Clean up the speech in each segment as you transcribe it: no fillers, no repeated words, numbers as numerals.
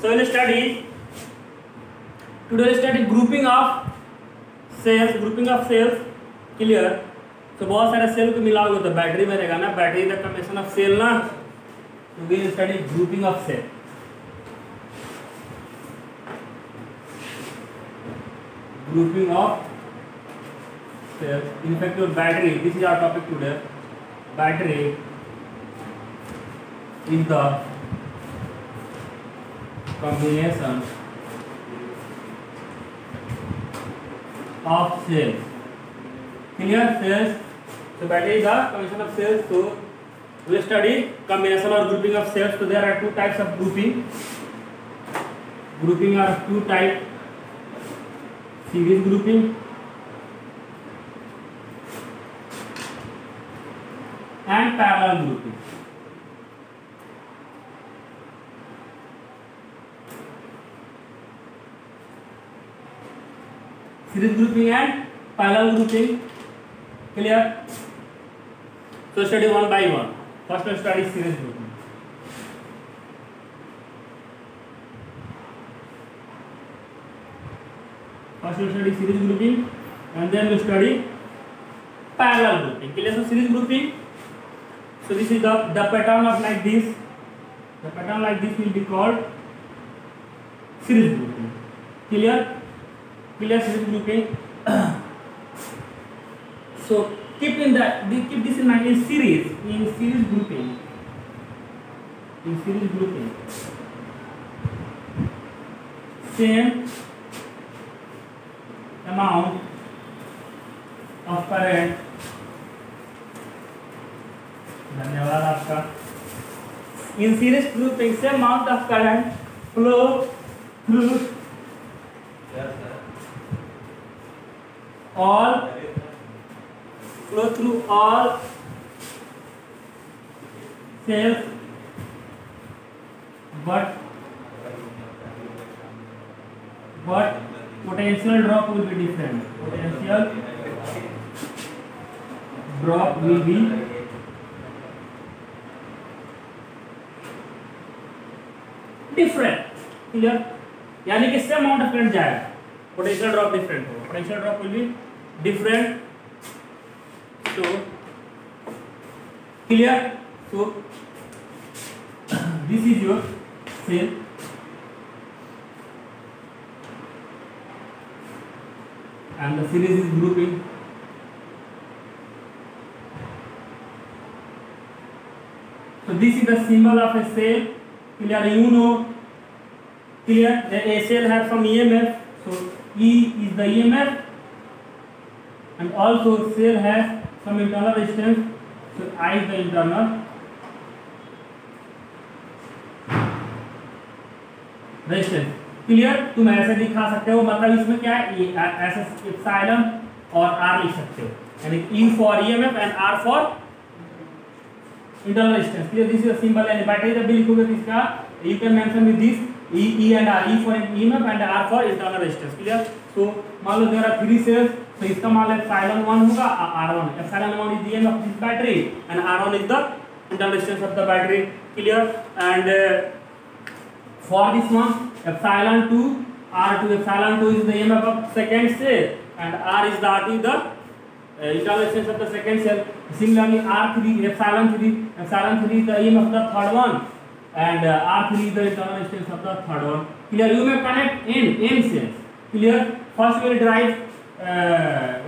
So we'll study today we'll study grouping of cells. Clear? तो बहुत सारे cell को मिलाओगे तो बैटरी बनेगा ना, battery the combination of cell ना. तो we will study grouping of cell. Grouping of cells. In fact, your battery. This is our topic today. Battery is the combination of cells. Clear? Cells. So battery is the combination of cells. So we will study combination or grouping of cells. So there are two types of grouping. Grouping are two types. Series grouping and parallel grouping. Series grouping and parallel grouping. Clear? So study one by one. First we study series grouping. First we study series grouping and then we study parallel grouping. Clear? So series grouping. So this is the pattern of like this. The pattern like this will be called series grouping. Clear? Clear? Series grouping. So keep this in mind in series. In series grouping. In series grouping. Same amount of current. धन्यवाद आपका. In series grouping, same amount of current flow through all cells, but potential drop will be different. Potential drop will be different. Clear? यानी कि same amount of current जाएगा, potential drop different होगा. Potential drop will be different. So clear? So this is your cell. And the series is grouping. So this is the symbol of a cell. Clear? You know. Clear? That a cell has some EMF. So E is the EMF, and also cell has some internal resistance. So I is the internal resistance. Clear? तुम ऐसे दिखा सकते हो, मतलब इसमें क्या है, ऐसे एप्सिलॉन और आर लिख सकते हो, यानी E for EMF and R for internal resistance. Clear? This is the symbol. And battery जब भी लिखोगे तो इसका you can mention with this E and R. E for EMF and R for internal resistance. Clear? So मान लो there are 3 sales, तो इसका मान एप्सिलॉन 1 होगा, R1. Epsilon 1 is the EMF of this battery and R1 is the internal resistance of the battery. Clear? And for this one, epsilon 2 R2. Epsilon 2 is the EMF of second cell and R is the R2 the internal resistance of the second cell. Similarly R3, epsilon 3 is the EMF of the third one and R3 is the internal resistance of the third one. Clear? You may connect n cells. Clear? First we will derive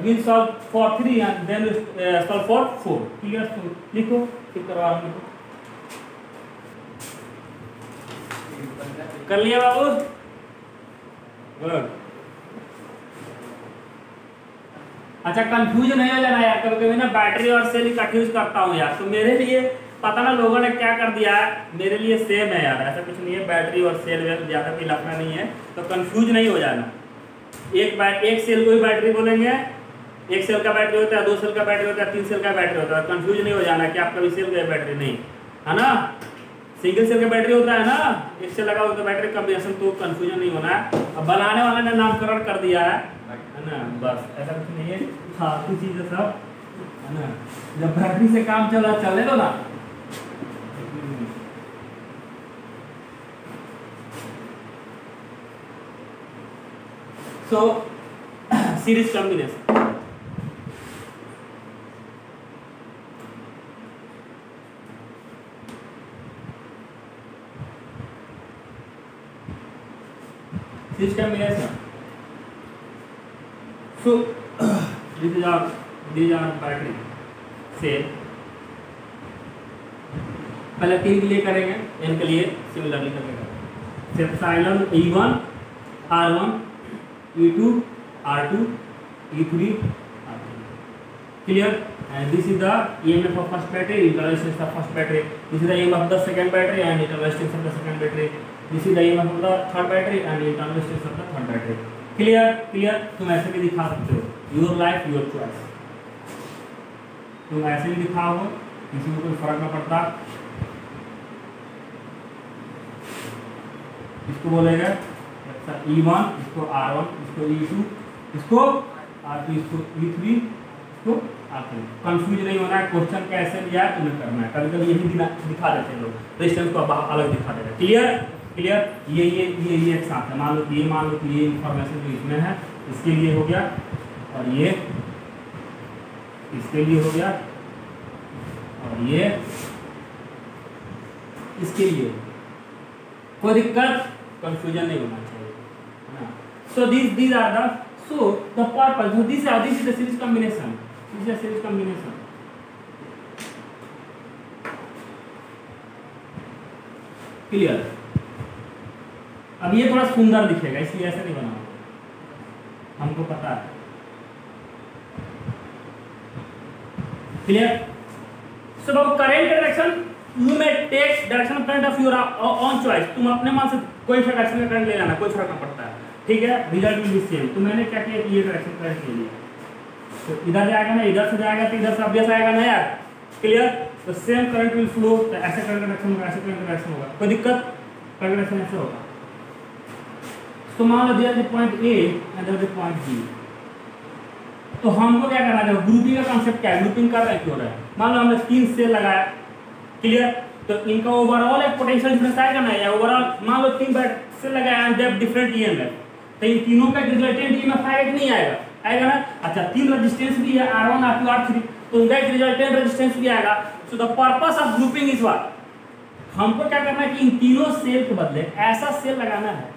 we'll solve for 3 and then we'll solve for 4. Clear? So लिखो, ठीक करवा रहा हूँ. कर लिया बाबू? Good. अच्छा, confuse नहीं हो जाना यार. कभी कभी ना बैटरी और सेल कंफ्यूज करता हूँ यार. तो मेरे लिए पता ना लोगों ने क्या कर दिया है, मेरे लिए सेम है यार. ऐसा कुछ नहीं है, बैटरी और सेल में ज़्यादा कोई लफड़ा नहीं है. तो कंफ्यूज नहीं हो जाना. एक सेल को ही बैटरी बोलेंगे. एक सेल का बैटरी होता है, 2 सेल का बैटरी होता है, 3 सेल का बैटरी होता है. कंफ्यूज नहीं हो जाना कि आपका भी सेल का बैटरी नहीं है ना. सिंगल सेल का बैटरी होता है ना, एक से लगा होता है बैटरी कॉम्बिनेशन. तो कंफ्यूजन नहीं होना है. अब बनाने वाले ने नामकरण कर दिया है ना, बस ऐसा कुछ नहीं है. फालतू चीज़ सब है ना. जब बैटरी से काम चलने दो ना. सो series combination, series combination. So these are battery cell. पहले तीन के लिए करेंगे, n के लिए सिमिलरली करेंगे. Epsilon E1 R1 E2 R2 E3 R3. Clear? And this is the EMF of first battery, internal resistance of first battery. This is the EMF of the second battery and internal resistance of the second battery. This is the EMF of the third battery and internal resistance of the third battery. Clear. तुम ऐसे भी दिखा सकते हो, your life your choice. तुम ऐसे भी दिखाओ, किसी को कोई फर्क ना पड़ता. इसको बोलेगा E1, इसको R1, इसको E2, इसको R2, इसको E3, इसको R3. कंफ्यूज नहीं होना है, क्वेश्चन कैसे लिया है तुम्हें करना है. कभी कभी यही दिखा देते हैं लोग, रेजिस्टेंस को अलग दिखा देगा. क्लियर. ये एक साथ है. मान लो कि ये इंफॉर्मेशन जो इसमें है इसके लिए हो गया, और ये इसके लिए हो गया, और ये इसके लिए. कोई दिक्कत, कंफ्यूजन नहीं होना चाहिए. सो these are the purpose. So this is the series combination. This is a series combination. Clear. अब ये थोड़ा सुंदर दिखेगा इसलिए ऐसा नहीं बना, हमको पता है. क्लियर. सो अब current direction, you may take direction of current of your own choice. तुम अपने मन से कोई सा डायरेक्शन में करंट ले जाना, कोई फर्क नहीं पड़ता है. ठीक है, रिजल्ट विल बी सेम. तो मैंने क्या किया, ये डायरेक्शन करंट ले लिया, तो इधर जाएगा ना, इधर से जाएगा तो इधर से ऑब्वियस आएगा ना यार. क्लियर. तो सेम करंट विल फ्लो. तो ऐसे करंट डायरेक्शन होगा, ऐसे करंट डायरेक्शन होगा, कोई दिक्कत. करंट डायरेक्शन ऐसे होगा. तो मान लो दिया point A and their point B. तो हमको क्या करना है, ग्रुपिंग का कांसेप्ट क्या है, ग्रुपिंग कर रहे हैं क्यों रहा है. मान लो हमने 3 सेल लगाया. क्लियर. तो इनका ओवरऑल एक पोटेंशियल डिफरेंस आएगा ना, या ओवरऑल मान लो 3 सेल लगाया and they have different EMF. तो इन तीनों का रिजल्टेंट EMF आएगा कि नहीं आएगा, आएगा ना. अच्छा, 3 रेजिस्टेंस भी है, R1 R2 R3, तो उनका एक रिजल्टेंट रेजिस्टेंस भी आएगा. So the purpose of grouping is what, हमको क्या करना है कि इन तीनों सेल के बदले ऐसा सेल लगाना है,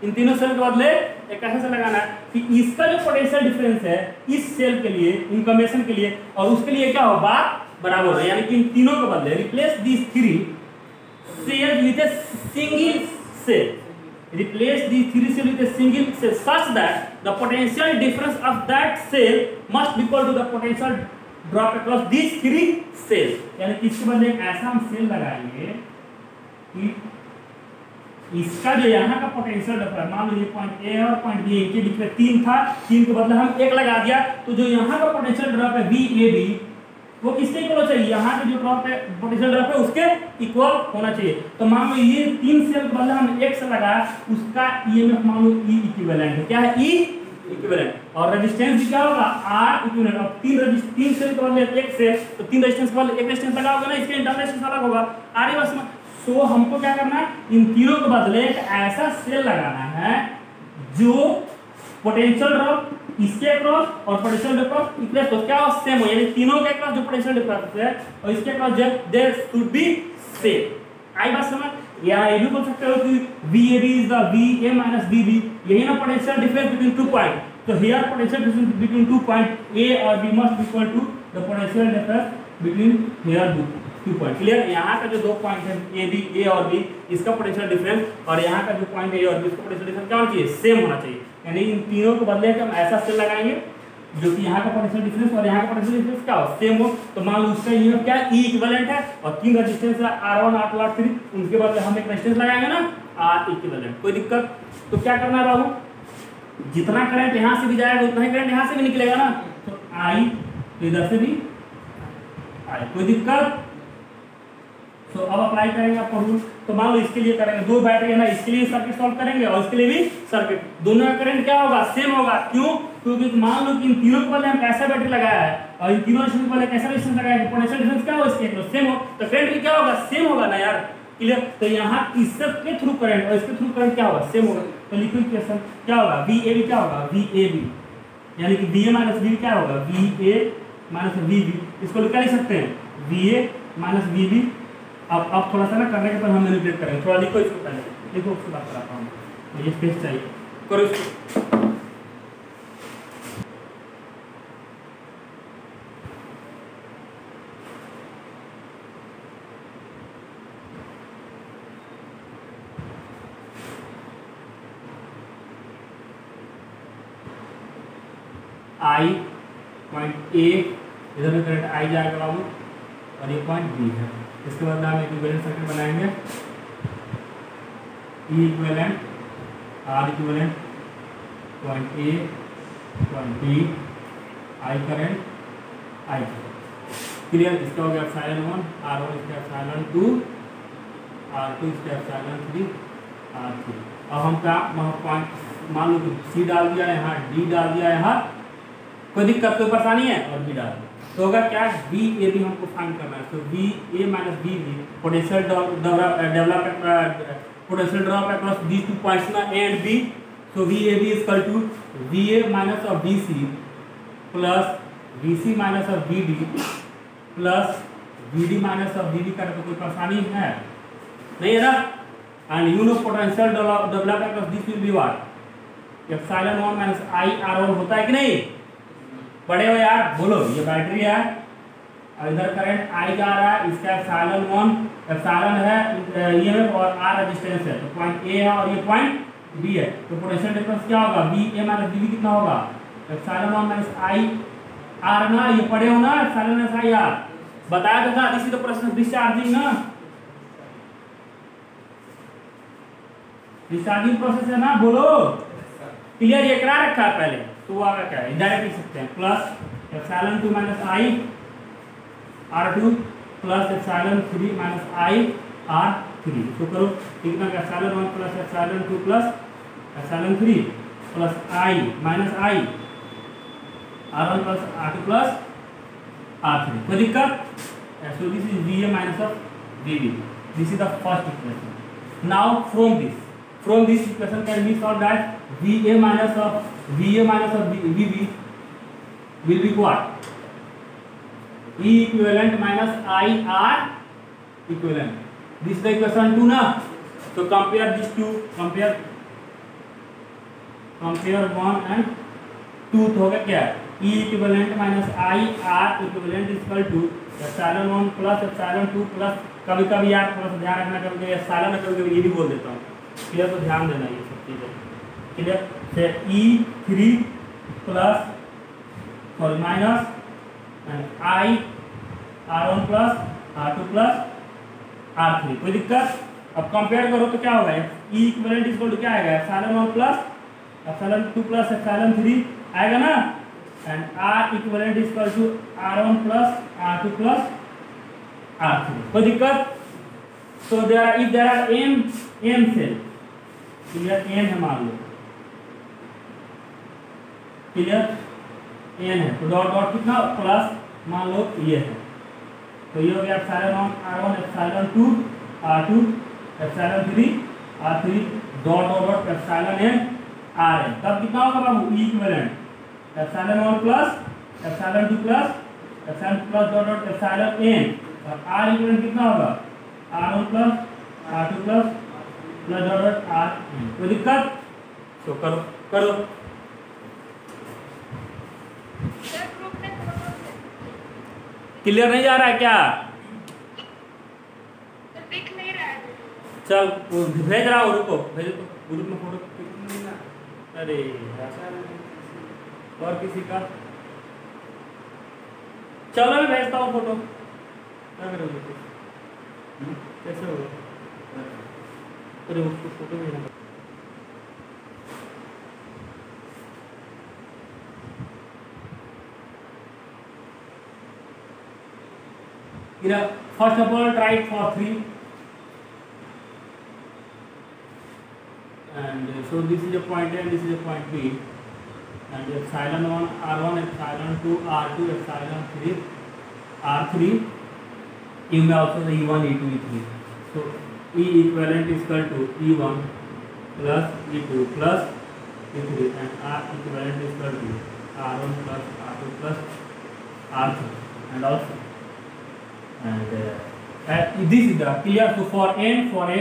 इन तीनों सेल के बदले एक ऐसा सेल लगाना है कि इसका जो पोटेंशियल डिफरेंस है इस सेल के लिए, इन कॉम्बिनेशन के लिए, और उसके लिए क्या हो, बात बराबर है. यानी कि इन तीनों के बदले replace this 3 cell with a single cell. Replace these 3 cells with a single cell such that the potential difference of that cell must be equal to the potential drop across these 3 cells. यानी कि इसके बदले एक ऐसा हम cell लगाएंगे कि इसका जो यहाँ का पोटेंशियल डिफरेंस, मान लो ये पॉइंट A और पॉइंट B, इनके बीच में 3 था, 3 के बदले हम 1 लगा दिया, तो जो यहाँ का पोटेंशियल ड्रॉप है VAB वो किसके इक्वल चाहिए, यहाँ का जो ड्रॉप है पोटेंशियल ड्रॉप है उसके इक्वल होना चाहिए. तो मान लो ये 3 सेल के बदले हमने 1 से लगाया, उसका EMF मान लो E इक्विवेलेंट है. क्या है, E इक्विवेलेंट. और रेजिस्टेंस भी क्या होगा, R इक्विवेलेंट. अब 3 सेल के बदले 1 सेल, तो 3 रेजिस्टेंस के बदले 1 रेजिस्टेंस लगाओगे ना, इसके इंटरनल रेजिस्टेंस अलग होगा. आगे बस. सो हमको क्या करना है, इन तीनों के बदले एक ऐसा सेल लगाना है जो पोटेंशियल ड्रॉप इसके अक्रॉस और पोटेंशियल डिफरेंस इक्वल तो क्या सेम हो, यानी तीनों के अक्रॉस जो पोटेंशियल डिफरेंस है और इसके across there should be same. आई बात समझ. या ये भी बोल सकते हो कि VAB is the VA minus VB. यही ना पोटेंशियल डिफरेंस बिटवीन 2 पॉइंट. तो here potential difference between 2 point A और B must equal to the potential difference between here 2 point. Clear. यहाँ का जो 2 पॉइंट है A और B, इसका पोटेंशियल डिफरेंस और यहाँ का जो पॉइंट A और B, इसका पोटेंशियल डिफरेंस क्या होना चाहिए, सेम होना चाहिए. यानी इन तीनों को बदले हम ऐसा सेल लगाएंगे जो कि यहाँ का पोटेंशियल डिफरेंस और यहाँ का पोटेंशियल डिफरेंस क्या हो, सेम हो. तो मान लो उसका EMF क्या है, E इक्विवेलेंट है, और 3 रेजिस्टेंस है R1 R2 R3, उनके बदले हम एक रेजिस्टेंस लगाएंगे ना R इक्विवेलेंट. कोई दिक्कत. तो क्या करना है बाबू, जितना करंट यहाँ से भी जाएगा उतना ही करंट यहाँ से भी निकलेगा ना. तो I तो इधर से भी I. कोई दिक्कत. तो अब अप्लाई करेंगे आपको रूल. तो मान लो इसके लिए करेंगे, 2 बैटरी है ना, इसके लिए सर्किट सॉल्व करेंगे और इसके लिए भी सर्किट. दोनों का करंट क्या होगा, सेम होगा. क्यों, क्योंकि मान लो कि इन तीनों के बदले हम कैसा बैटरी लगाया है और इन तीनों के बदले कैसा रेजिस्टेंस लगाया है, पोटेंशियल डिफरेंस क्या हो इसके सेम हो, तो करंट भी क्या होगा, सेम होगा ना यार. क्लियर। तो यहाँ इस सब के थ्रू करंट और इसके थ्रू करंट क्या होगा, सेम होगा। तो लिखो इक्वेशन क्या होगा, VAB क्या होगा, VAB यानी कि VA माइनस VB क्या होगा, VA माइनस VB। इसको क्या लिख सकते हैं, VA माइनस VB। अब थोड़ा सा ना करने के बाद हम मैनिपुलेट करेंगे, थोड़ा लिखो इसको पहले, लिखो उसके बाद कराता हूँ। ये स्पेस चाहिए, करो इसको। I पॉइंट A इधर में करंट I जाएगा बाबू, और ये पॉइंट B है। इसके बाद हम इक्विवेलेंट सर्किट बनाएंगे, E equivalent R equivalent point A point B, I current I clear. इसका हो गया एप्सिलॉन 1 R1, इसका एप्सिलॉन 2 R2, इसका एप्सिलॉन 3 R3। अब हम क्या पॉइंट मान लो कि C डाल दिया यहाँ, D डाल दिया यहाँ, कोई दिक्कत कोई परेशानी है, और B डाल दिया तो होगा क्या, VAB हमको फाइंड करना है। तो VA minus VB potential drop across these two points ना A एंड B। तो VAB is equal to VA minus of VC plus VC minus of VD plus VD minus of VB का। तो कोई परेशानी है नहीं है ना। And you know potential develop across this will be what, epsilon 1 minus I R1 होता है कि नहीं, बड़े हो यार, बोलो। ये बैटरी है और इधर करंट I जा रहा है, इसका एप्सिलॉन 1 एप्सिलॉन है ये और R रेजिस्टेंस है। तो पॉइंट A है और ये पॉइंट B है। तो पोटेंशियल डिफरेंस क्या होगा, VA माइनस VB कितना होगा, एप्सिलॉन 1 माइनस I R ना, ये पढ़े हो ना, एप्सिलॉन माइनस I R बताया तो था। This is the process of discharging ना, डिस्चार्जिंग प्रोसेस है ना, बोलो। क्लियर, ये करा रखा है पहले, तो वो आगे क्या है, डायरेक्ट लिख सकते हैं, plus epsilon 2 minus I R2 plus epsilon 3 minus I R3। तो करो कितना, epsilon 1 plus epsilon 2 plus epsilon 3 plus I minus I R1 plus R2 plus R3। कोई दिक्कत। So this is VA minus of VB, this is the first equation. Now from this equation can be solved that VA minus of VB will be what, E equivalent minus IR equivalent. This is the equation 2 ना। So compare these two, compare 1 and 2 तो होगा क्या, E equivalent minus IR equivalent is equal to epsilon 1 plus epsilon 2 plus, कभी कभी यार थोड़ा सा ध्यान रखना, कभी एप्सिलॉन कभी ये भी बोल देता हूँ, क्लियर। तो ध्यान देना ये सब चीज़ें, क्लियर। से E3 plus sorry minus I R1 plus R2 plus R3। कोई दिक्कत। अब कंपेयर करो तो क्या होगा, E इक्विवेलेंट इक्वल टू क्या आएगा, epsilon 1 plus epsilon 2 plus epsilon 3 आएगा ना, and R equivalent equal to R1 plus R2 plus R3। कोई दिक्कत। So if there are m cell, clear, n है मान लो, क्लियर n है, तो डॉट डॉट कितना प्लस मान लो ये है, तो ये हो गया epsilon 1 R1 epsilon 2 R2 epsilon 3 R3 dot dot dot epsilon n R n। तब कितना होगा बाबू, E equivalent epsilon 1 plus epsilon 2 plus epsilon plus dot dot epsilon n, और R इक्विवेलेंट कितना होगा, R1 plus R2 plus plus dot dot R। कोई दिक्कत। तो करो क्लियर नहीं जा रहा है क्या, दिख नहीं रहा है। चल भेज रहा हूँ, रुको भेज तो ग्रुप में फोटो। अरे और किसी का, चलो मैं भेजता हूँ फोटो। क्या करोगे, कैसे होगा, अरे उसको फोटो भेजना। First of all, try it for 3, and so this is a point A and this is a point B, and epsilon 1 R1 epsilon 2 R2 epsilon 3 R3, you may also the E1 E2 E3. So E equivalent is equal to E1 plus E2 plus E3 and R equivalent is equal to R1 plus R2 plus R3 and also and this is the clear. So for n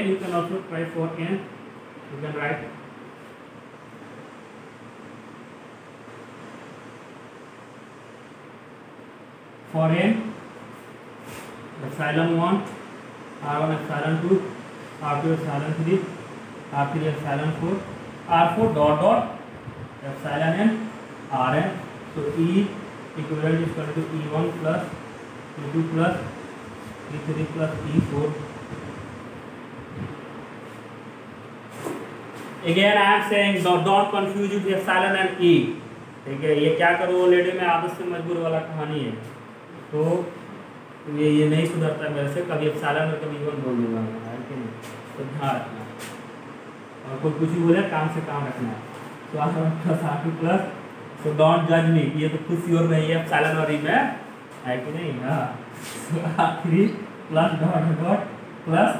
you can also try for n you can write for n epsilon 1 R1 epsilon 2 R2 epsilon 3 R3 epsilon 4 R4 dot dot epsilon n Rn. So E equivalent is equal to E1 plus E2 plus E3 plus E4. Again I am saying don't confuse with epsilon and E. ठीक है, ये क्या करूँ already मैं आदत से मजबूर वाला कहानी है, तो ये नहीं सुधरता मेरे से, कभी epsilon और कभी E1 बोल दूंगा मैं, है कि नहीं, तो ध्यान रखना और कोई कुछ भी बोले काम से काम रखना है। तो R1 plus R2 plus, so don't judge me, ये तो खुद श्योर नहीं है epsilon और E में, है कि नहीं। हाँ, so R3 plus dot dot plus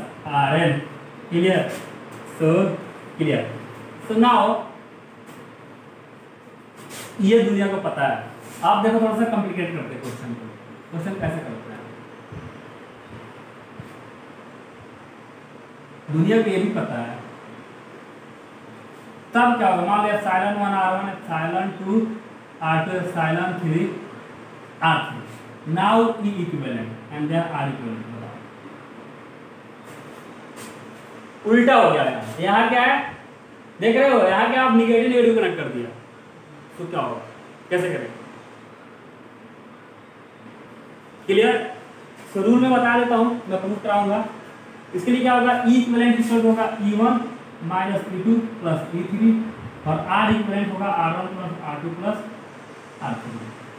Rn, clear, so clear। so now ये दुनिया को पता है। आप देखो थोड़ा सा कॉम्प्लिकेट करते हैं क्वेश्चन को, क्वेश्चन कैसे करते हैं दुनिया को ये भी पता है। तब क्या होगा, मान लो epsilon 1 R1 epsilon 2 R2 epsilon 3 R3, now E equivalent and then R equivalent। उल्टा हो गया यहाँ क्या है देख रहे हो, यहाँ क्या आप निगेटिव नेगेटिव कनेक्ट कर दिया, तो क्या होगा, कैसे करें, क्लियर। सो रूल में बता देता हूँ, मैं प्रूफ कराऊंगा। इसके लिए क्या होगा, E इक्विवेलेंट इक्वल होगा E1 minus E2 plus E3 और R इक्विवेलेंट होगा R1 plus R2 plus R3।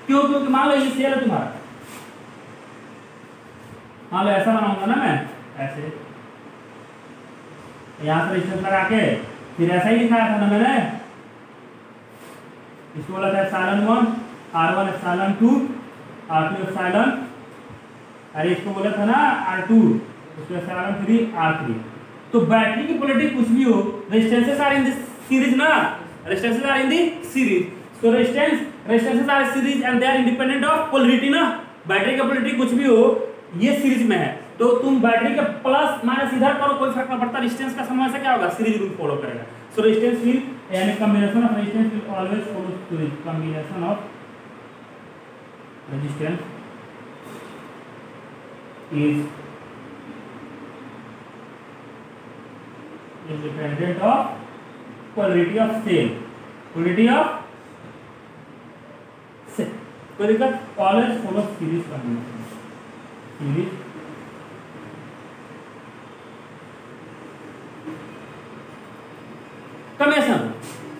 क्यों, क्योंकि मान लो ये सेल है तुम्हारा, मान लो ऐसा बनाऊंगा ना मैं, ऐसे यहाँ से रेजिस्टेंस लगा के फिर ऐसा ही दिखाया था ना मैंने, इसको बोला था epsilon 1 R1 epsilon 2 R2 epsilon, अरे इसको बोला था ना R2 उसको epsilon 3 R3। तो बैटरी की पोलैरिटी कुछ भी हो, resistances are in this series ना, resistances are in the series, so resistances are series and they are independent of polarity ना। बैटरी का पोलैरिटी कुछ भी हो ये सीरीज में है, तो तुम बैटरी के प्लस माइनस इधर करो कोई फर्क नहीं पड़ता, रेजिस्टेंस का समय से क्या होगा, सीरीज रूल फॉलो करेगा। सो रेजिस्टेंस विल यानी combination of resistance will always follow series, combination of resistance is independent of polarity of cell, polarity of cell, कोई दिक्कत, always follow series combination, series combination,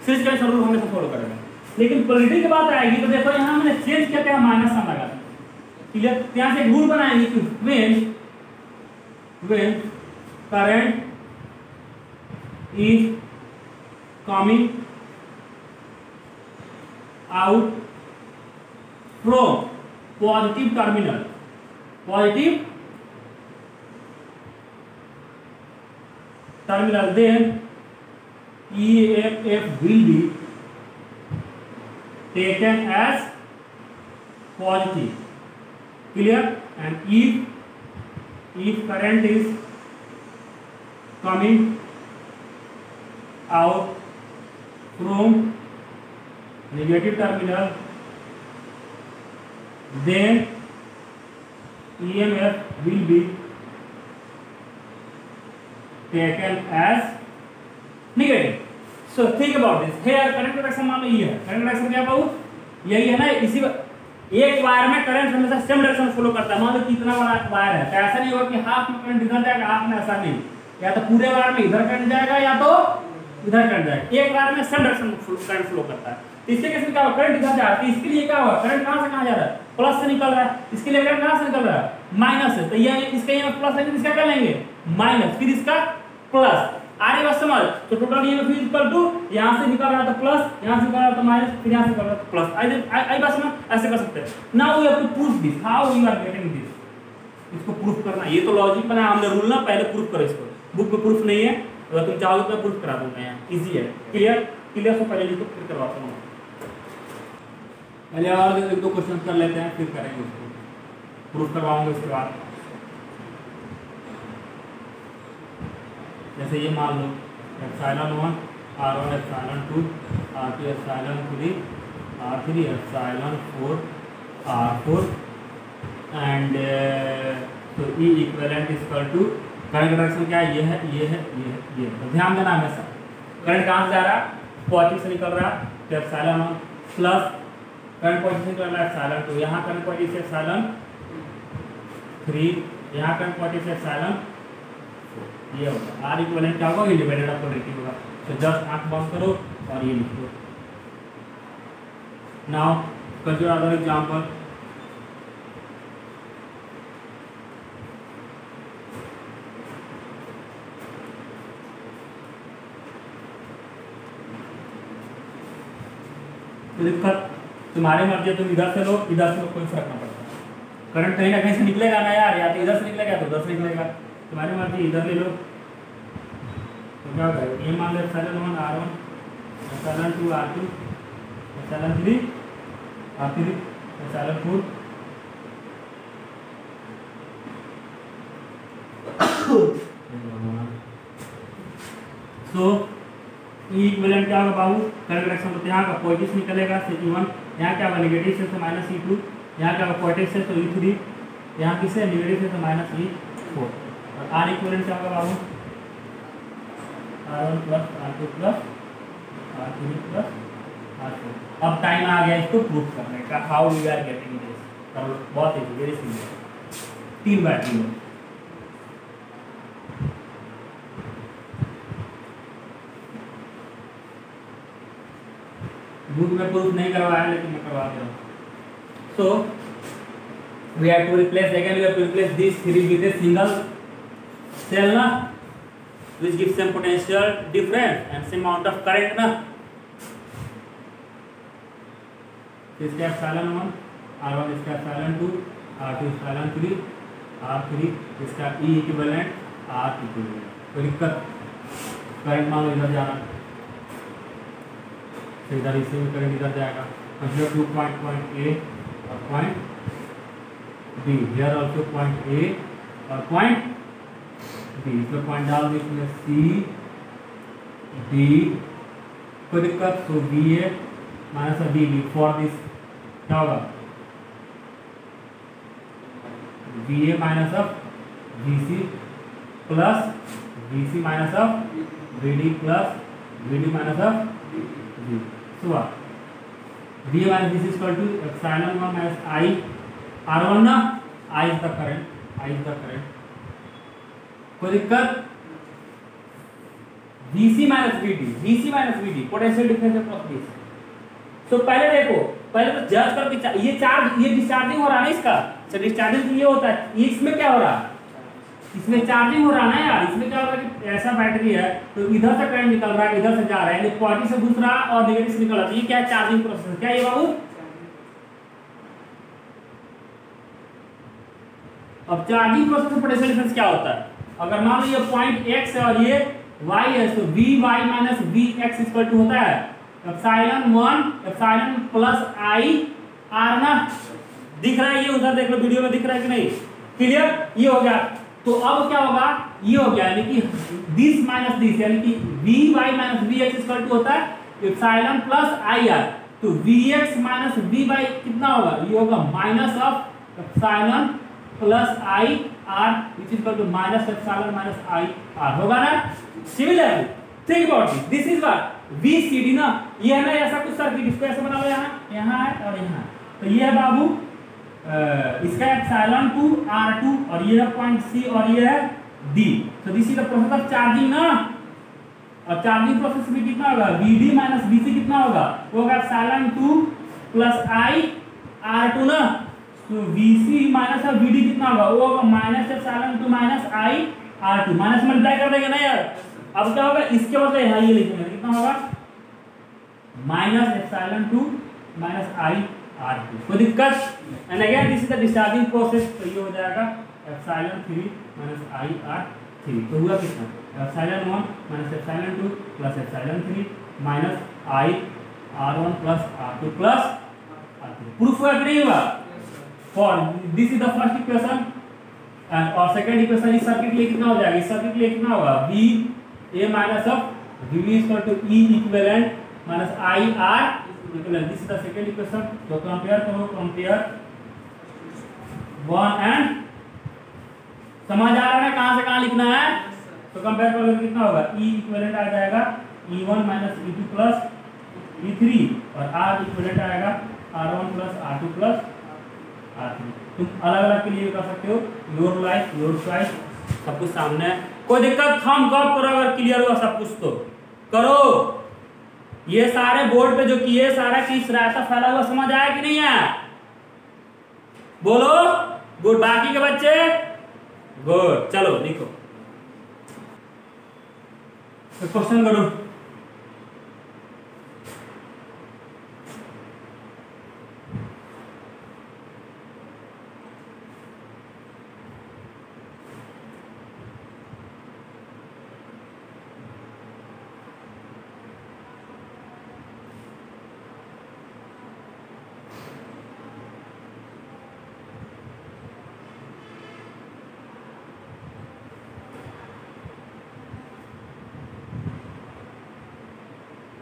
series combination rule हमने follow करेगा। लेकिन polarity की बात आएगी तो देखो यहाँ मैंने चेंज किया क्या, माइनस साइन लगा दिया, क्लियर। यहाँ से एक रूल बनाएंगे कि when current is coming out from positive terminal, then EMF will be taken as positive, clear। and if current is coming out from negative terminal, then EMF will be taken as negative। So think about this, here current direction मान लो ये है, current direction क्या पाऊँ, यही है ना, इसी एक वायर में करंट हमेशा सेम डायरेक्शन फॉलो करता है। मान लो कितना बड़ा वायर है, तो ऐसा नहीं होगा कि हाफ में करंट इधर जाएगा हाफ में, ऐसा नहीं, या तो पूरे वायर में इधर करंट जाएगा या तो इधर करंट जाएगा, एक वायर में सेम डायरेक्शन करंट फ्लो करता है। तो इसके केस में क्या होगा, करंट इधर जा रहा है, तो इसके लिए क्या होगा, करंट कहाँ से कहाँ जा रहा है, प्लस से निकल रहा है, इसके लिए करंट कहाँ से निकल रहा है, माइनस से, तो ये इसका यहाँ प्लस है, इसका क्या लेंगे माइनस, फिर इसका प्लस, आ रही बात समझ। तो टोटल ये फिर इक्वल टू यहाँ से निकल रहा है तो प्लस, यहाँ से निकल रहा है तो माइनस, फिर यहाँ से निकल रहा है तो प्लस। आई बात समझ, ऐसे कर सकते हैं। Now we have to proof this, how we are getting this, इसको प्रूफ करना, ये तो लॉजिक बनाया हमने रूल ना, पहले प्रूफ करो इसको। बुक में प्रूफ नहीं है, अगर तुम चाहोगे तो प्रूफ करा दूंगा यहाँ, इजी है। क्लियर क्लियर से पहले लिखो फिर करवाता हूँ। पहले और एक दो क्वेश्चन कर लेते हैं फिर करेंगे उसको, प्रूफ करवाऊंगा उसके बाद। जैसे ये मान लो ε1 R1 ε2 R2 ε3 R3 ε4 R4 and तो E equivalent equal to current direction क्या है, ये है ये है ये है ये। तो ध्यान देना हमेशा करंट कहाँ से जा रहा है, पॉजिटिव से निकल रहा है, तो ε1 प्लस करंट पॉजिटिव से निकल रहा है ε2, यहाँ करंट पॉजिटिव से ε3, यहाँ करंट पॉजिटिव से ε4, ये होगा। R इक्विवेलेंट क्या होगा, इंडिपेंडेंट ऑफ पोलैरिटी होगा। तो जस्ट आंख बंद करो और ये लिखो। Now consider other example. दिक्कत तुम्हारे मर्जी, तुम इधर से लो इधर से लो, कोई फर्क ना पड़ता। करंट कहीं ना कहीं से निकलेगा ना यार, या तो इधर से निकलेगा तो उधर से निकलेगा, तुम्हारी मर्जी, इधर ले लो। तो क्या होगा, ये मान लो ε1 R1 ε2 R2 ε3 R3 ε4 सो ई इक्विवेलेंट क्या होगा बाबू, करंट डायरेक्शन तो यहाँ का पॉजिटिव से निकलेगा से E1, यहाँ क्या होगा नेगेटिव से माइनस E2, यहाँ क्या होगा पॉजिटिव से तो E3, यहाँ किससे नेगेटिव से तो माइनस E4। और R इक्विवेलेंट क्या होगा बाबू, R1 plus R2 plus R3 plus R4। अब टाइम आ गया इसको प्रूफ करने का, how we are getting this. बहुत इजी, वेरी सिंपल। 3 बैटरी में बुक में प्रूफ नहीं करवाया लेकिन मैं करवा दे रहा हूँ। So we have to replace again, we have to replace this 3 with a single cell ना, which gives some potential difference and same amount of current ना। इसका ε1 R1 इसका ε2 R2 ε3 R3 इसका E इक्विवेलेंट R इक्विवेलेंट। कोई दिक्कत, current मान लो इधर जा रहा है, इधर इसी में करंट इधर जाएगा, कंसीडर 2 पॉइंट A और point B, here also point A और पॉइंट B। इसमें पॉइंट डाल दो, इसमें C D, कोई दिक्कत। तो BA minus BB for this क्या होगा, BA minus of BC plus BC minus of BD plus BD minus of B। So BA minus BC is equal to epsilon 1 minus I R1 ना, I is the current, I is the current। कोई दिक्कत, VC minus VD potential difference of this. तो पहले देखो, पहले तो जज करके ये चार्ज, ये डिस्चार्जिंग हो रहा है ना इसका, तो डिस्चार्जिंग ये होता है, ये इसमें क्या हो रहा है, इसमें चार्जिंग हो रहा है ना यार। इसमें क्या हो रहा है कि ऐसा बैटरी है तो इधर से करंट निकल रहा है, इधर से जा रहा है, यानी पॉजिटिव से घुस रहा और नेगेटिव से निकल रहा है। ये क्या है, चार्जिंग प्रोसेस। क्या ये बाबू, अब चार्जिंग प्रोसेस में पोटेंशियल डिफरेंस क्या होता है, अगर मान लो ये पॉइंट x है और ये y है, तो Vy माइनस Vx इक्वल टू होता है ε1 ε प्लस I R ना। दिख रहा है ये, उधर देख लो वीडियो में दिख रहा है कि नहीं, क्लियर। ये हो गया, तो अब क्या होगा, ये हो गया, यानी कि दिस माइनस दिस, यानी कि Vy माइनस Vx इक्वल टू होता है एप्सिलॉन प्लस IR। तो Vx माइनस Vy कितना होगा, ये होगा minus of epsilon plus IR which is equal to minus epsilon minus IR होगा ना। Similarly think about this, this is what VCD ना, ये है ना ऐसा कुछ सर्किट, इसको ऐसे बना लो, यहाँ है और यहाँ। तो ये है बाबू इसका एप्सिलॉन टू R2 और ये है पॉइंट C और ये है D। तो this is the process of charging ना, और चार्जिंग प्रोसेस में कितना होगा, VD माइनस VC कितना होगा, वो होगा एप्सिलॉन 2 प्लस I R2 ना। तो VC माइनस और VD कितना होगा, वो होगा minus epsilon 2 minus I R2, minus multiply कर देंगे ना यार। अब क्या होगा, इसके बदले यहाँ ये लिखेंगे, कितना होगा minus epsilon 2 minus I R2। कोई दिक्कत, and again this is the discharging process. तो ये हो जाएगा एप्सिलॉन 3 माइनस I R3। तो हुआ कितना epsilon 1 minus epsilon 2 plus epsilon 3 minus I R1 plus R2 plus R3। Proof हुआ कि नहीं हुआ? For this is the first equation and और सेकंड इक्वेशन इस सर्किट के लिए कितना हो जाएगा? इस सर्किट के लिए कितना होगा? V A minus of V equal to E equivalent minus I R equivalent. This is the second equation. तो कंपेयर करो, कंपेयर 1 एंड समझ आ रहा है कहां से कहां लिखना है? तो कंपेयर करोगे कितना होगा? E इक्विवेलेंट आ जाएगा E1 minus E2 plus E3 और R इक्विवेलेंट आएगा R1 plus R2 plus R3। तुम अलग अलग के लिए कर सकते हो, योर लाइफ योर चॉइस, सब कुछ सामने है। कोई दिक्कत? थम्स अप करो अगर क्लियर हुआ सब कुछ तो करो। ये सारे बोर्ड पे जो किए सारा किस रास्ता फैला हुआ समझ आया कि नहीं आया? बोलो गुड। बाकी के बच्चे गुड। चलो लिखो क्वेश्चन करो।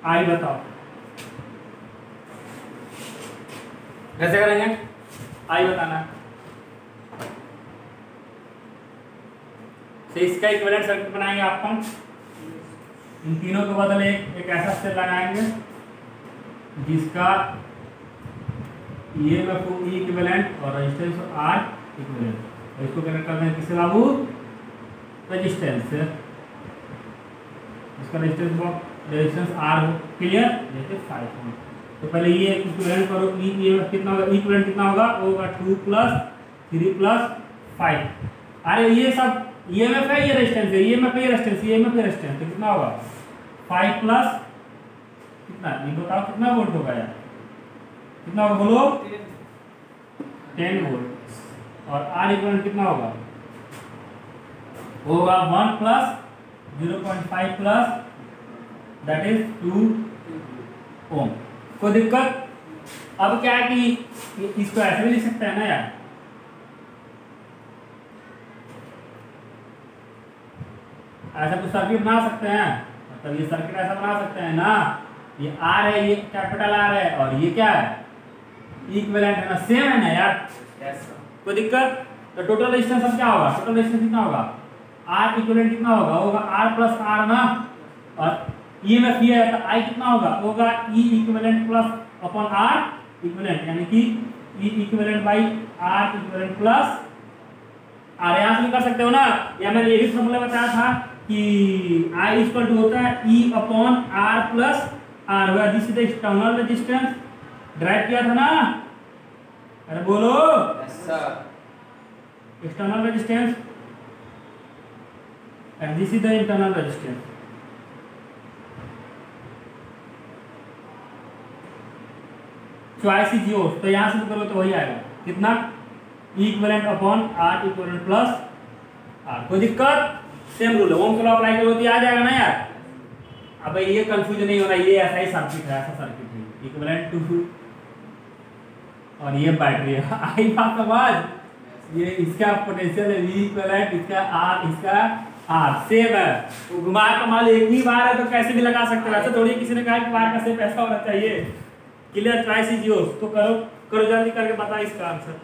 आई बताओ कैसे करेंगे? आई बताना है। तो इसका इक्विवेलेंट सर्किट बनाएंगे आप। इन तीनों के बदले एक ऐसा स्टेप लगाएंगे जिसका EMF को E इक्विवेलेंट और रेजिस्टेंस को R इक्विवेलेंट। इसको कनेक्ट करते हैं किससे बाबू? रेजिस्टेंस से। इसका रेजिस्टेंस R हो। क्लियर? जैसे 5 ओम। तो पहले ये इक्विवेलेंट करो। EMF कितना होगा? इक्विवेलेंट कितना होगा? होगा 2 प्लस 3 प्लस 5। अरे ये सब EMF है, ये रेजिस्टेंस है, EMF है, ये रेजिस्टेंस, EMF है, रेजिस्टेंस। तो कितना होगा? 5 प्लस कितना? ये बताओ कितना वोल्ट होगा यार? कितना होगा बोलो? 10 वोल्ट। और R इक्विवेलेंट कितना होगा? होगा 1 प्लस 0.5 प्लस दैट इज 2 ओम। कोई दिक्कत? अब क्या है कि इसको ऐसे भी लिख सकते हैं ना यार, ऐसा कुछ सर्किट बना सकते हैं। मतलब ये सर्किट ऐसा बना सकते हैं ना, ये R है, ये कैपिटल R है और ये क्या है? इक्विवेलेंट है ना, सेम है ना यार। कोई दिक्कत? तो टोटल रेजिस्टेंस अब क्या होगा? टोटल रेजिस्टेंस कितना होगा? R इक्विवेलेंट कितना होगा? होगा R प्लस R ना। और EMF ये है तो I कितना होगा? होगा E equivalent plus upon R equivalent, यानी कि E equivalent by R equivalent plus R। यहाँ से कर सकते हो ना, या मैंने यही फॉर्मूला बताया था कि I इक्वल टू होता है E upon R plus R। हुआ this is the external resistance. Drive किया था ना? अरे बोलो। External resistance and this is the internal resistance. Choice is yours. तो यहां से करो तो वही आएगा कितना? E equivalent upon R equivalent plus R। कोई दिक्कत? सेम रूल है, ओम का लॉ अप्लाई करो तो आ जाएगा ना यार। अब ये कंफ्यूजन नहीं होना, ये ऐसा ही सर्किट है, ऐसा सर्किट है। इक्विवेलेंट टू और ये बैटरी है। आई बात समझ? ये इसका पोटेंशियल है V इक्विवेलेंट, इसका R, इसका R सेम है। तो घुमा कमाल एक ही बार है तो कैसे भी लगा सकते हो। ऐसा थोड़ी किसी ने कहा कि बार का सेम ऐसा होना चाहिए। क्लियर? Choice is yours. तो करो करो जल्दी करके बता इसका आंसर।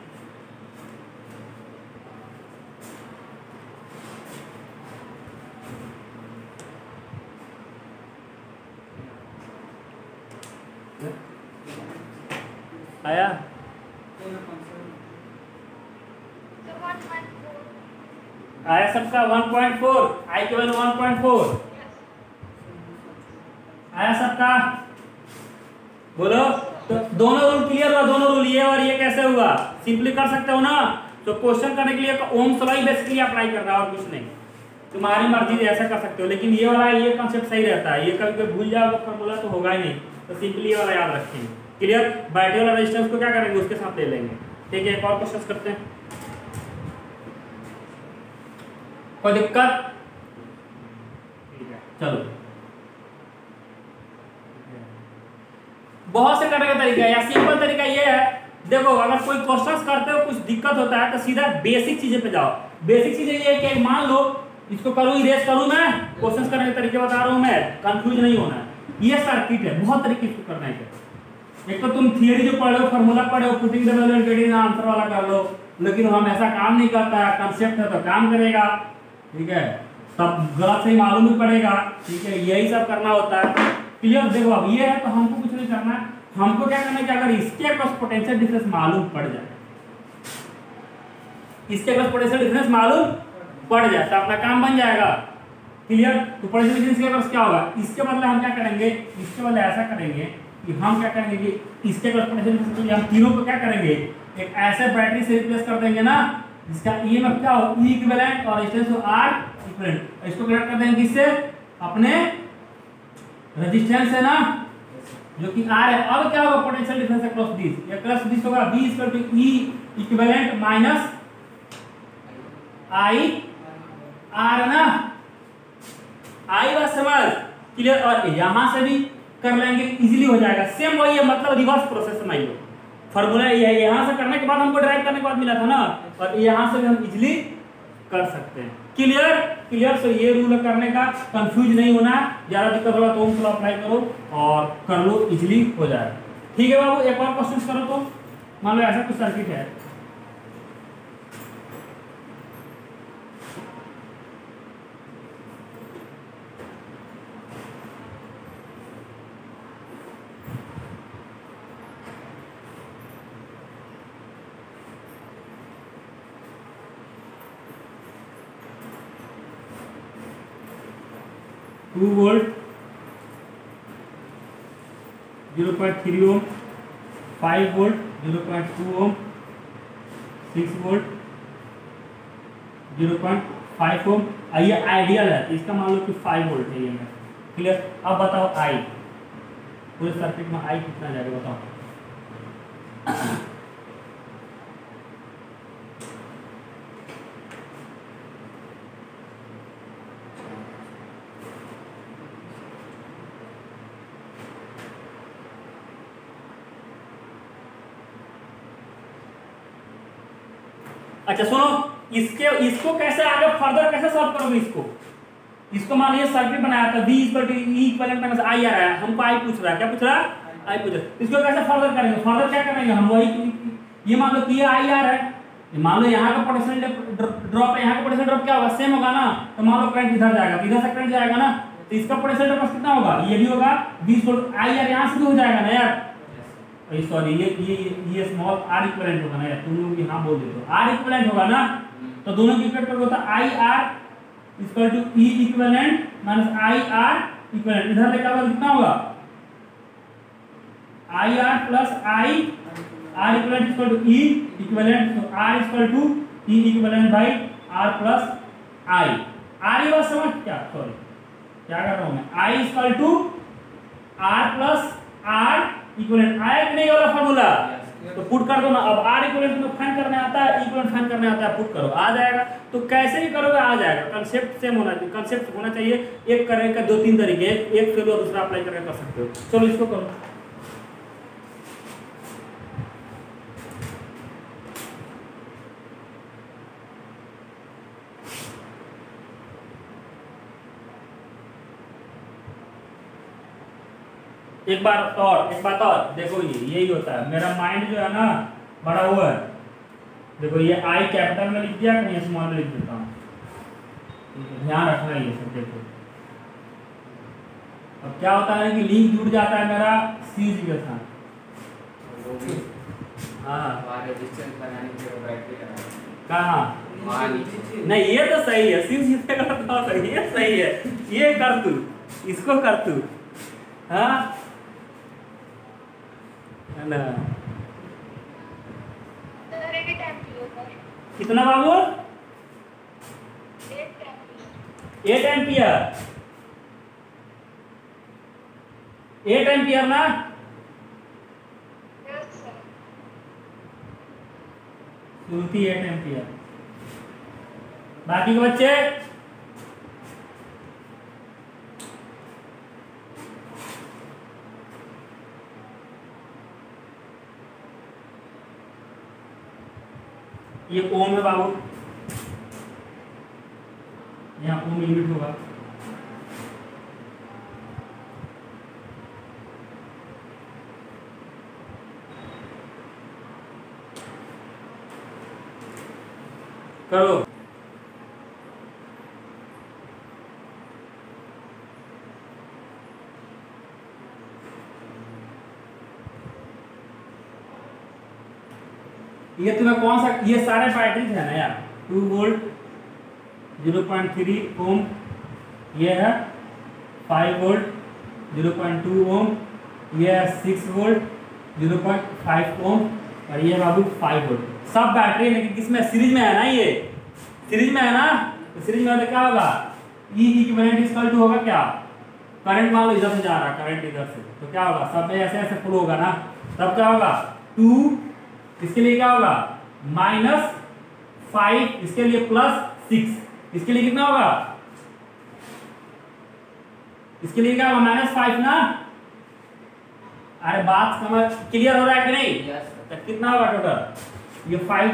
आया? आया सबका 1.4। आई केवल 1.4 आया सबका? बोलो। तो दोनों रूल क्लियर हुआ? दोनों रूल ये और ये कैसे हुआ? सिंपली कर सकते हो ना। तो क्वेश्चन करने के लिए ओम्स लॉ ही बेसिकली अप्लाई कर रहा है और कुछ नहीं। तुम्हारी मर्जी से ऐसा कर सकते हो, लेकिन ये वाला ये कांसेप्ट सही रहता है। ये कभी कभी भूल जाओगे फॉर्मूला तो होगा ही नहीं। तो सिंपली ये वाला याद रखेंगे। क्लियर? बैटरी वाला रेजिस्टेंस को क्या करेंगे? उसके साथ ले लेंगे। ठीक है, एक और क्वेश्चन करते हैं। कोई दिक्कत? ठीक है, चलो बहुत से करने का तरीका है या सिंपल तरीका ये है, देखो अगर कोई क्वेश्चंस करते हो कुछ दिक्कत होता है तो सीधा बेसिक चीजें पे जाओ। बेसिक चीजें ये है कि मान लो इसको करूँ इरेज करूँ, मैं क्वेश्चंस करने के तरीके बता रहा हूँ, मैं कंफ्यूज नहीं होना है। ये सर्किट है, बहुत तरीके से करना है। एक तो तुम थियरी जो पढ़े हो, फार्मूला पढ़े हो, putting the value and getting the answer वाला कर लो, लेकिन हम ऐसा काम नहीं करता है। कंसेप्ट है तो काम करेगा, ठीक है, तब गलत से मालूम ही पड़ेगा, ठीक है, यही सब करना होता है। क्लियर? देखो अब ये है तो हमको कुछ नहीं करना है, हमको क्या करना है कि अगर इसके अक्रॉस पोटेंशियल डिफरेंस मालूम पड़ जाए, इसके अक्रॉस पोटेंशियल डिफरेंस मालूम पड़ जाए तो अपना काम बन जाएगा। क्लियर? तो पोटेंशियल डिफरेंस के अक्रॉस क्या होगा, इसके बदले हम क्या करेंगे, इसके बदले ऐसा करेंगे कि हम क्या करेंगे कि इसके अक्रॉस पोटेंशियल डिफरेंस हम तीनों को क्या करेंगे, एक ऐसे बैटरी से रिप्लेस कर देंगे ना जिसका ईएमएफ क्या हो, ई इक्विवेलेंट और रेजिस्टेंस हो आर इक्विवेलेंट। इसको कनेक्ट कर देंगे किससे, अपने रेजिस्टेंस है ना जो कि आर है। अब क्या होगा पोटेंशियल डिफरेंस अक्रॉस दिस, ये अक्रॉस दिस होगा V = E equivalent minus I R ना, आई बात समझ? क्लियर? और यहां से भी कर लेंगे, इजीली हो जाएगा। सेम वही है, मतलब रिवर्स प्रोसेस समझ लो। फार्मूला ये है, यहां से करने के बाद हमको ड्राइव करने के बाद मिला था ना, और यहां से भी हम इजीली कर सकते हैं। क्लियर? क्लियर? सो ये रूल करने का, कंफ्यूज नहीं होना है। ज्यादा दिक्कत होगा तो ओम्स लॉ अप्लाई करो और कर लो, इजीली हो जाएगा। ठीक है बाबू, एक और क्वेश्चन करो तो। मान लो ऐसा कुछ सर्किट है, टू वोल्ट 0.3 ओम, 5 वोल्ट 0.2 ओम, 6 वोल्ट 0.5 ओम। ये आइडियल है, इसका मान लो कि 5 वोल्ट है ये। क्लियर? अब बताओ आई, पूरे सर्किट में आई कितना जाएगा बताओ। अच्छा सुनो, इसको कैसे आगे फर्दर कैसे सॉल्व करोगे इसको मान लीजिए सर्किट बनाया था, V = E equivalent minus I आ रहा है, हमको I पूछ रहा है, क्या पूछ रहा है, I पूछ रहा है। इसको कैसे फर्दर करेंगे, फर्दर क्या करेंगे हम वही, ये मान लो कि ये I आ रहा है, मान लो यहाँ का पोटेंशियल ड्रॉप है, यहाँ का पोटेंशियल ड्रॉप क्या होगा, सेम होगा ना, तो मान लो करंट इधर जाएगा, इधर से करंट जाएगा ना, तो इसका पोटेंशियल ड्रॉप कितना होगा, ये भी होगा V = I यार, यहाँ से भी हो जाएगा ना यार, सॉरी ये स्मॉल R इक्विवेलेंट होगा ना यार, तुम लोग यहाँ बोल देते हो R इक्विवेलेंट होगा ना, तो दोनों की इक्वेट करोगे तो IR = E equivalent minus IR equivalent, इधर लेकर आओ कितना होगा, IR plus I R equivalent = E equivalent, तो R = E equivalent by R plus I। R ये बात समझ, क्या सॉरी क्या कर रहा हूँ मैं, I = R plus R equivalent. आया कि नहीं वाला फार्मूला, तो पुट कर दो ना। अब R इक्विवेलेंट में फाइंड करने आता है, इक्विवेलेंट फाइंड करने आता है, पुट करो आ जाएगा। तो कैसे भी करोगे आ जाएगा, कंसेप्ट सेम होना चाहिए, कंसेप्ट होना चाहिए। एक करने का 2-3 तरीके, एक फेल और दूसरा अप्लाई करके कर सकते हो। चलो इसको करो। एक बात और देखो, ये यही होता है, मेरा माइंड जो है ना बड़ा हुआ है। देखो ये I कैपिटल में लिख दिया, कहीं स्मॉल में लिख देता हूँ, ध्यान रखना ये सब। देखो अब क्या होता है कि लिंक जुड़ जाता है मेरा सीरीज के साथ। हाँ कहाँ नहीं, ये तो सही है, सीरीज का सही है, सही है, ये कर तू, इसको कर तू, हाँ ना। कितना बाबू, 8 एम्पियर, 8 एम्पियर ना, श्रुति 8 एम्पियर। बाकी के बच्चे ये ओम है बाबू, यहाँ ओम यूनिट होगा। करो ये तुम्हें कौन सा, ये सारे बैटरीज है ना यार, 2 वोल्ट 0.3 ओम, ये है 5 वोल्ट 0.2 ओम, ये है 6 वोल्ट 0.5 ओम, और ये बाबू 5 वोल्ट। सब बैटरी लेकिन किसमें सीरीज में है ना, ये सीरीज में है ना, तो सीरीज में क्या होगा, ई इक्विवेलेंट इक्वल टू होगा क्या, करंट मान लो इधर से जा रहा है, करंट इधर से, तो क्या होगा सब में ऐसे ऐसे फ्लो होगा ना, तब क्या होगा 2, इसके लिए क्या होगा -5, इसके लिए +6, इसके लिए कितना होगा, इसके लिए क्या होगा -5 ना। अरे बात समझ क्लियर हो रहा है कि नहीं? तो कितना होगा टोटल, ये 5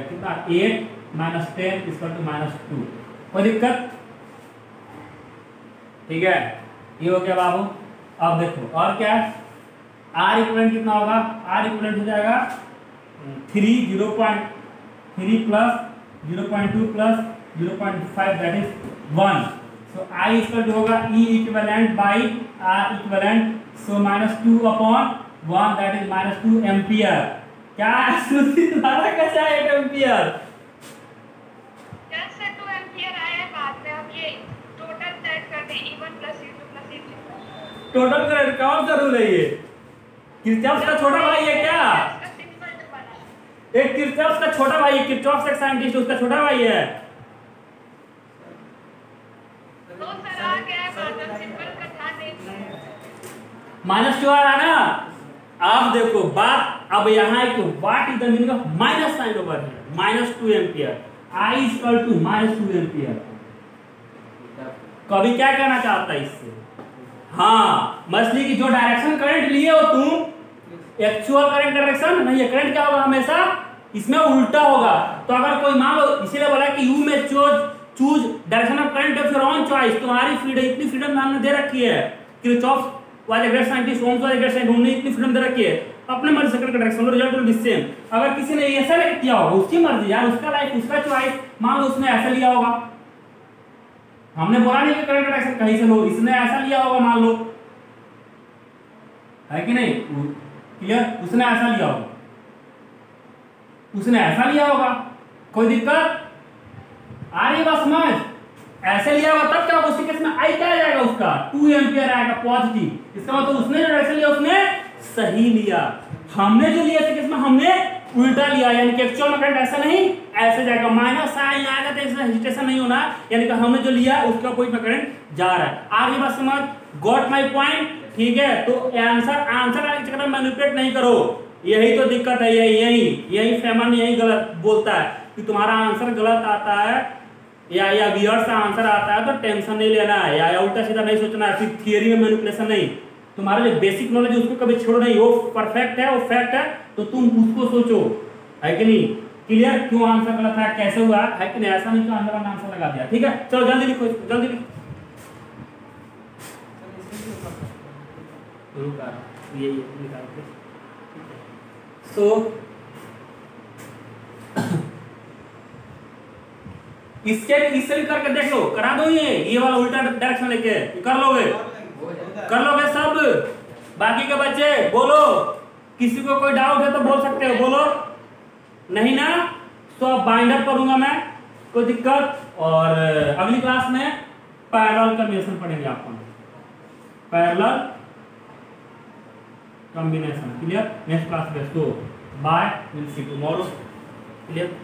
कितना 8 - 10 = -2, कोई दिक्कत? ठीक है, ये हो गया बाबू। अब देखो और क्या है, आर इक्विवेलेंट कितना होगा, आर इक्विवेलेंट हो जाएगा 3 0.3 plus 0.2 plus 0.5 that is 1। So I equal to होगा E equivalent by R equivalent, so -2/1 that is -2 ampere. क्या श्रुति तुम्हारा कैसा है 1 एम्पियर? जैसे 2 एम्पियर आया बाद में, अब ये टोटल सेट कर दे E1 + E2 + E3। Total current कौन सा रूल है ये? किरचॉफ का छोटा भाई है क्या? एक किरचॉफ का छोटा भाई है, किरचॉफ से साइंटिस्ट उसका छोटा भाई है। तो सर आ गया बात, सिंपल का ध्यान नहीं, -2 आ रहा ना। अब देखो बात, अब यहाँ एक what is the meaning of minus sign over here, -2 ampere, I equal to -2 ampere. कभी क्या कहना चाहता है इससे? हाँ, मछली की जो डायरेक्शन करंट लिए हो तुम, एक्चुअल करंट डायरेक्शन नहीं है, करंट क्या होगा हमेशा इसमें उल्टा होगा। तो अगर कोई मान लो, इसीलिए बोला कि you may choose direction of current of your own choice, तुम्हारी फ्रीडम, इतनी फ्रीडम हमने दे रखी है। Kirchhoff was a great scientist, Ohm's was a great scientist, उन्होंने इतनी फ्रीडम दे रखी है, अपने मर्जी से करंट का direction result will be same. अगर किसी ने ऐसा लेके किया होगा, उसकी मर्जी यार, उसका लाइफ, उसका चॉइस, मान लो उसने ऐसा लिया होगा, हमने बोला नहीं कि करंट का डायरेक्शन कहीं से लो, इसने ऐसा लिया होगा मान लो, है कि नहीं क्लियर? उसने ऐसा लिया होगा, उसने ऐसा लिया होगा, कोई दिक्कत आ रही बात समझ? ऐसे लिया होगा तब क्या होगा, उसी केस में आई क्या आ जाएगा उसका 2 एम्पियर आएगा पॉजिटिव। इसका मतलब उसने जो डायरेक्शन लिया उसने सही लिया, हमने जो लिया इस केस में हमने उल्टा लिया, यानी कि एक्चुअल में करंट ऐसा नहीं ऐसे जाएगा, माइनस साइन आएगा तो इसमें हेजिटेशन नहीं होना, यानी कि हमने जो लिया उसका कोई करंट जा रहा है। आगे बात समझ, गॉट माय पॉइंट? ठीक है, तो आंसर आने के चक्कर में मैनिपुलेट नहीं करो, यही तो दिक्कत है, यही फेमन यही गलत बोलता है कि तुम्हारा आंसर गलत आता है या वियर्ड सा आंसर आता है तो टेंशन नहीं लेना है, या उल्टा सीधा नहीं सोचना है, फिर थियरी में मैनिपुलेशन नहीं। तुम्हारा जो बेसिक नॉलेज उसको कभी छोड़ो नहीं, वो परफेक्ट है, वो फैक्ट है, तो तुम उसको सोचो, है कि नहीं? क्लियर? क्यों आंसर गलत है, कैसे हुआ, है कि नहीं? ऐसा नहीं कि अंदर आंसर लगा दिया। ठीक है, चलो जल्दी लिखो, जल्दी लिखो। सो इससे भी करके देख लो, करा दो, ये वाला उल्टा डायरेक्शन लेके कर लोगे सब। बाकी के बच्चे बोलो, किसी को कोई डाउट है तो बोल सकते हो, बोलो नहीं ना? तो अब बाइंड अप करूंगा मैं, कोई दिक्कत? और अगली क्लास में पैरेलल कॉम्बिनेशन पढ़ेंगे आपको, parallel combination. Clear? Next class में। तो bye, will see tomorrow. Clear?